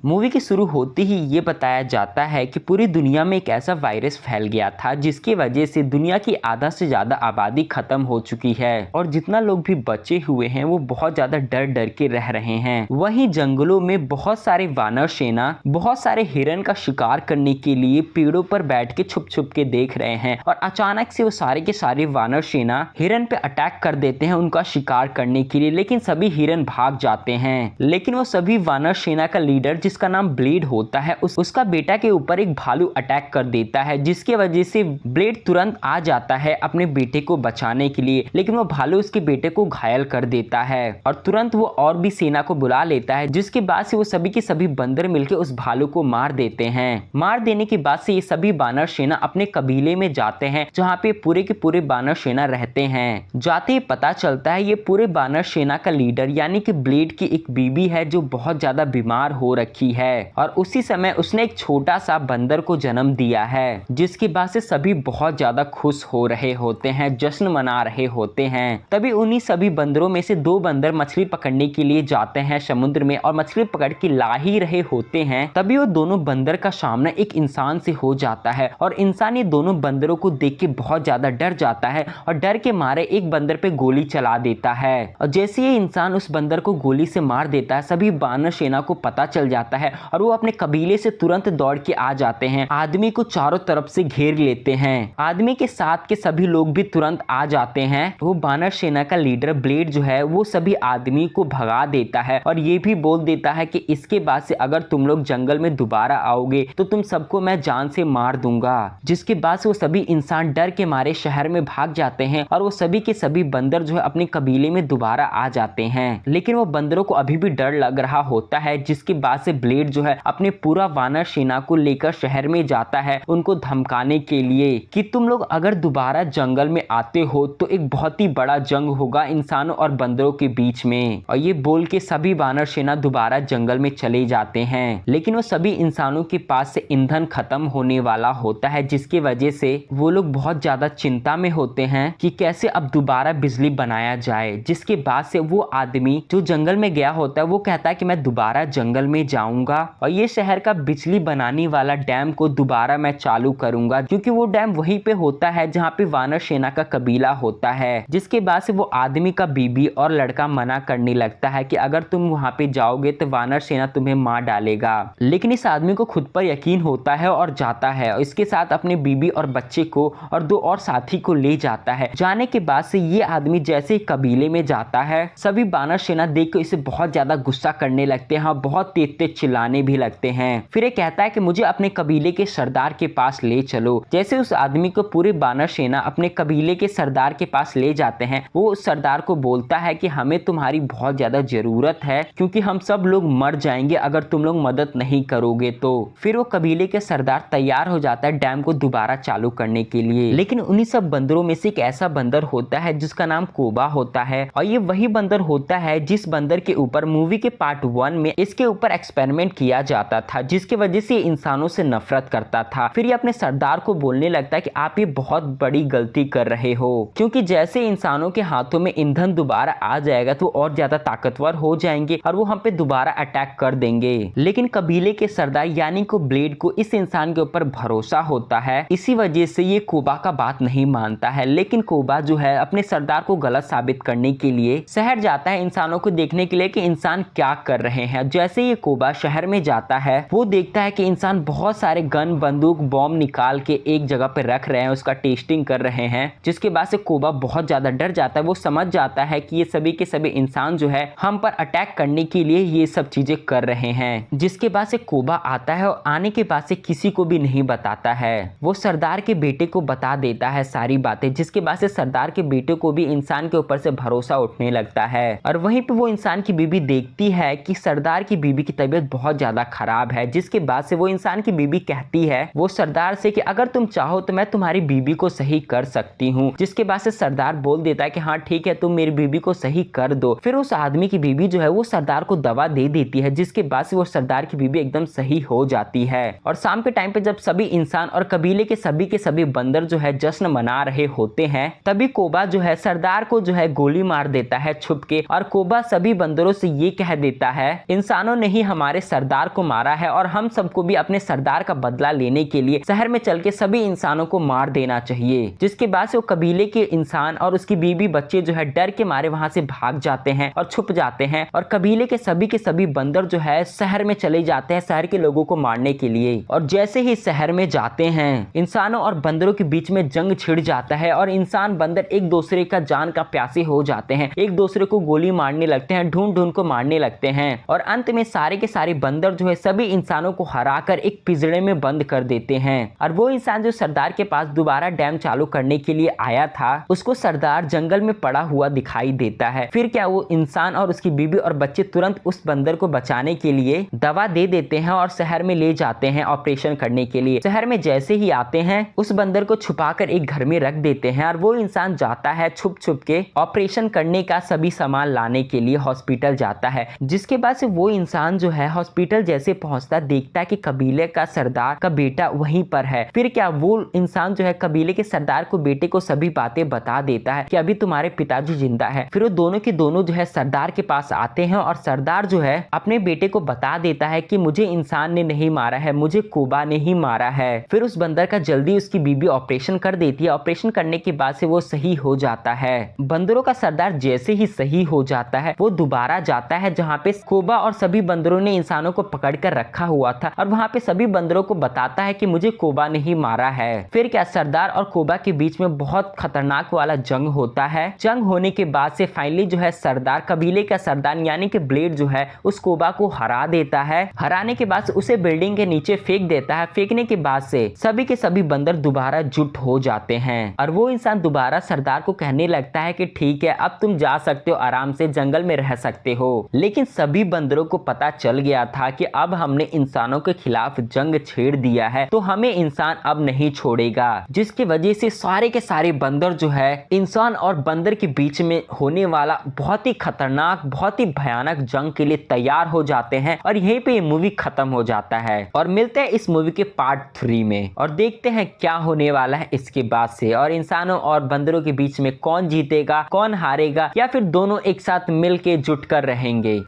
Movie की शुरू होते ही ये बताया जाता है कि पूरी दुनिया में एक ऐसा वायरस फैल गया था जिसकी वजह से दुनिया की आधा से ज्यादा आबादी खत्म हो चुकी है और जितना लोग भी बचे हुए हैं वो बहुत ज्यादा डर डर के रह रहे हैं। वहीं जंगलों में बहुत सारे वानर सेना बहुत सारे हिरन का शिकार करने के लिए पेड़ों पर बैठ के छुप छुप के देख रहे हैं और अचानक से वो सारे के सारे वानर सेना हिरन पे अटैक कर देते हैं उनका शिकार करने के लिए, लेकिन सभी हिरन भाग जाते हैं। लेकिन वो सभी वानर सेना का लीडर जिसका नाम ब्लेड होता है उसका बेटा के ऊपर एक भालू अटैक कर देता है, जिसकी वजह से ब्लेड तुरंत आ जाता है अपने बेटे को बचाने के लिए, लेकिन वो भालू उसके बेटे को घायल कर देता है और तुरंत वो और भी सेना को बुला लेता है, जिसके बाद से वो सभी के सभी बंदर मिलकर उस भालू को मार देते हैं। मार देने के बाद से ये सभी बानर सेना अपने कबीले में जाते हैं जहाँ पे पूरे के पूरे बानर सेना रहते हैं। जाते ही पता चलता है ये पूरे बानर सेना का लीडर यानी कि ब्लेड की एक बीबी है जो बहुत ज्यादा बीमार हो रखी है और उसी समय उसने एक छोटा सा बंदर को जन्म दिया है, जिसके बाद से सभी बहुत ज्यादा खुश हो रहे होते हैं, जश्न मना रहे होते हैं। तभी उन्हीं सभी बंदरों में से दो बंदर मछली पकड़ने के लिए जाते हैं समुद्र में और मछली पकड़ के ला ही रहे होते हैं। तभी वो दोनों बंदर का सामना एक इंसान से हो जाता है और इंसान ये दोनों बंदरों को देख के बहुत ज्यादा डर जाता है और डर के मारे एक बंदर पे गोली चला देता है और जैसे ही इंसान उस बंदर को गोली से मार देता है सभी बानर सेना को पता चल जाता है और वो अपने कबीले से तुरंत दौड़ के आ जाते हैं। आदमी को चारों तरफ से घेर लेते हैं। आदमी के साथ के सभी लोग भी तुरंत आ जाते हैं। वो बानर सेना का लीडर ब्लेड जो है वो सभी आदमी को भगा देता है और ये भी बोल देता है कि इसके बाद से अगर तुम लोग जंगल में दोबारा आओगे तो तुम सबको मैं जान से मार दूंगा। जिसके बाद से वो सभी इंसान डर के मारे शहर में भाग जाते हैं और वो सभी के सभी बंदर जो है अपने कबीले में दोबारा आ जाते हैं। लेकिन वो बंदरों को अभी भी डर लग रहा होता है, जिसके बाद से ब्लेड जो है अपने पूरा वानर सेना को लेकर शहर में जाता है उनको धमकाने के लिए कि तुम लोग अगर दोबारा जंगल में आते हो तो एक बहुत ही बड़ा जंग होगा इंसानों और बंदरों के बीच में। और ये बोल के सभी वानर सेना दोबारा जंगल में चले जाते हैं। लेकिन वो सभी इंसानों के पास से ईंधन खत्म होने वाला होता है, जिसकी वजह से वो लोग बहुत ज्यादा चिंता में होते हैं कि कैसे अब दोबारा बिजली बनाया जाए। जिसके बाद से वो आदमी जो जंगल में गया होता है वो कहता है कि मैं दोबारा जंगल में जाऊंगा और ये शहर का बिजली बनाने वाला डैम को दोबारा मैं चालू करूंगा, क्योंकि वो डैम वहीं पे होता है जहाँ पे वानर सेना का कबीला होता है। जिसके बाद से वो आदमी का बीबी और लड़का मना करने लगता है कि अगर तुम वहाँ पे जाओगे तो वानर सेना तुम्हें मार डालेगा। लेकिन इस आदमी को खुद पर यकीन होता है और जाता है और इसके साथ अपने बीबी और बच्चे को और दो और साथी को ले जाता है। जाने के बाद से ये आदमी जैसे ही कबीले में जाता है सभी बानर सेना देख कर इसे बहुत ज्यादा गुस्सा करने लगते हैं, बहुत तेज तेज चिल्लाने भी लगते हैं। फिर ये कहता है कि मुझे अपने कबीले के सरदार के पास ले चलो। जैसे उस आदमी को पूरे बानर सेना अपने कबीले के सरदार के पास ले जाते हैं वो उस सरदार को बोलता है कि हमें तुम्हारी बहुत ज्यादा जरूरत है क्योंकि हम सब लोग मर जाएंगे अगर तुम लोग मदद नहीं करोगे तो। फिर वो कबीले के सरदार तैयार हो जाता है डैम को दोबारा चालू करने के लिए। लेकिन उन्हीं सब बंदरों में से एक ऐसा बंदर होता है जिसका नाम कोबा होता है और ये वही बंदर होता है जिस बंदर के ऊपर मूवी के पार्ट 1 में इसके ऊपर एक्सपेरिमेंट किया जाता था, जिसकी वजह से इंसानों से नफरत करता था। फिर ये अपने सरदार को बोलने लगता है कि आप ये बहुत बड़ी गलती कर रहे हो, क्योंकि जैसे इंसानों के हाथों में ईंधन दोबारा आ जाएगा तो और ज्यादा ताकतवर हो जाएंगे और वो हम पे दोबारा अटैक कर देंगे। लेकिन कबीले के सरदार यानी को ब्लेड को इस इंसान के ऊपर भरोसा होता है, इसी वजह से ये कोबा का बात नहीं मानता है। लेकिन कोबा जो है अपने सरदार को गलत साबित करने के लिए शहर जाता है इंसानों को देखने के लिए कि इंसान क्या कर रहे हैं। जैसे ये कोबा शहर में जाता है वो देखता है कि इंसान बहुत सारे गन बंदूक बॉम्ब निकाल के एक जगह पे रख रहे हैं, उसका टेस्टिंग कर रहे हैं। जिसके बाद से कोबा बहुत ज्यादा डर जाता है। वो समझ जाता है कि ये सभी के सभी इंसान जो है हम पर अटैक करने के लिए ये सब चीजें कर रहे हैं। जिसके बाद से कोबा आता है और आने के बाद से किसी को भी नहीं बताता है। वो सरदार के बेटे को बता देता है सारी बातें, जिसके बाद से सरदार के बेटे को भी इंसान के ऊपर से भरोसा उठने लगता है। और वहीं पे वो इंसान की बीबी देखती है कि सरदार की बीबी की तबीयत बहुत ज्यादा खराब है। जिसके बाद से वो इंसान की बीबी कहती है वो सरदार से कि अगर तुम चाहो तो मैं तुम्हारी बीबी को सही कर सकती हूँ। जिसके बाद से सरदार बोल देता है कि हाँ ठीक है तुम मेरी बीबी को सही कर दो। फिर उस आदमी की बीबी जो है वो सरदार को दवा दे देती है, जिसके बाद से वो सरदार की बीबी एकदम सही हो जाती है। और शाम के टाइम पे जब सभी इंसान और कबीले के सभी बंदर जो है जश्न मना रहे होते हैं तभी कोबा जो है सरदार को जो है गोली मार देता है छुप के। और कोबा सभी बंदरों से ये कह देता है इंसानों ने ही हमारे हमारे सरदार को मारा है और हम सबको भी अपने सरदार का बदला लेने के लिए शहर में चल के सभी इंसानों को मार देना चाहिए। जिसके बाद से वो कबीले के इंसान और उसकी बीवी बच्चे जो है डर के मारे वहां से भाग जाते हैं और छुप जाते हैं और कबीले के सभी बंदर जो है शहर में चले जाते हैं शहर के लोगों को मारने के लिए। और जैसे ही शहर में जाते हैं इंसानों और बंदरों के बीच में जंग छिड़ जाता है और इंसान बंदर एक दूसरे का जान का प्यासे हो जाते हैं, एक दूसरे को गोली मारने लगते हैं, ढूंढ ढूंढ को मारने लगते हैं और अंत में सारे के सारे बंदर जो है सभी इंसानों को हराकर एक पिंजरे में बंद कर देते हैं। और वो इंसान जो सरदार के पास दोबारा डैम चालू करने के लिए आया था उसको सरदार जंगल में पड़ा हुआ दिखाई देता है। फिर क्या वो इंसान और उसकी बीवी और बच्चे तुरंत उस बंदर को बचाने के लिए दवा दे देते हैं और शहर में ले जाते हैं ऑपरेशन करने के लिए। शहर में जैसे ही आते हैं उस बंदर को छुपाकर एक घर में रख देते हैं और वो इंसान जाता है छुप छुप के ऑपरेशन करने का सभी सामान लाने के लिए हॉस्पिटल जाता है। जिसके बाद से वो इंसान जो है हॉस्पिटल जैसे पहुंचता देखता है कि कबीले का सरदार का बेटा वहीं पर है। फिर क्या वो इंसान जो है कबीले के सरदार को बेटे को सभी बातें बता देता है कि अभी तुम्हारे पिताजी जिंदा है। फिर वो दोनों के दोनों जो है सरदार के पास आते हैं और सरदार जो है अपने बेटे को बता देता है कि मुझे इंसान ने नहीं मारा है, मुझे कोबा ने ही मारा है। फिर उस बंदर का जल्दी उसकी बीबी ऑपरेशन कर देती है। ऑपरेशन करने के बाद से वो सही हो जाता है। बंदरों का सरदार जैसे ही सही हो जाता है वो दोबारा जाता है जहाँ पे कोबा और सभी बंदरों ने इंसानों को पकड़ कर रखा हुआ था और वहाँ पे सभी बंदरों को बताता है कि मुझे कोबा ने ही मारा है। फिर क्या सरदार और कोबा के बीच में बहुत खतरनाक वाला जंग होता है। जंग होने के बाद से फाइनली जो है सरदार कबीले का सरदार यानी कि ब्लेड जो है उस कोबा को हरा देता है। हराने के बाद उसे बिल्डिंग के नीचे फेंक देता है। फेंकने के बाद से सभी के सभी बंदर दोबारा जुट हो जाते हैं और वो इंसान दोबारा सरदार को कहने लगता है कि ठीक है अब तुम जा सकते हो, आराम से जंगल में रह सकते हो। लेकिन सभी बंदरों को पता चल गया था कि अब हमने इंसानों के खिलाफ जंग छेड़ दिया है तो हमें इंसान अब नहीं छोड़ेगा। जिसकी वजह से सारे के सारे बंदर जो है इंसान और बंदर के बीच में होने वाला बहुत ही खतरनाक बहुत ही भयानक जंग के लिए तैयार हो जाते हैं और यहीं पे ये मूवी खत्म हो जाता है। और मिलते हैं इस मूवी के पार्ट 3 में और देखते हैं क्या होने वाला है इसके बाद से और इंसानों और बंदरों के बीच में कौन जीतेगा कौन हारेगा या फिर दोनों एक साथ मिलके जुट कर रहेंगे।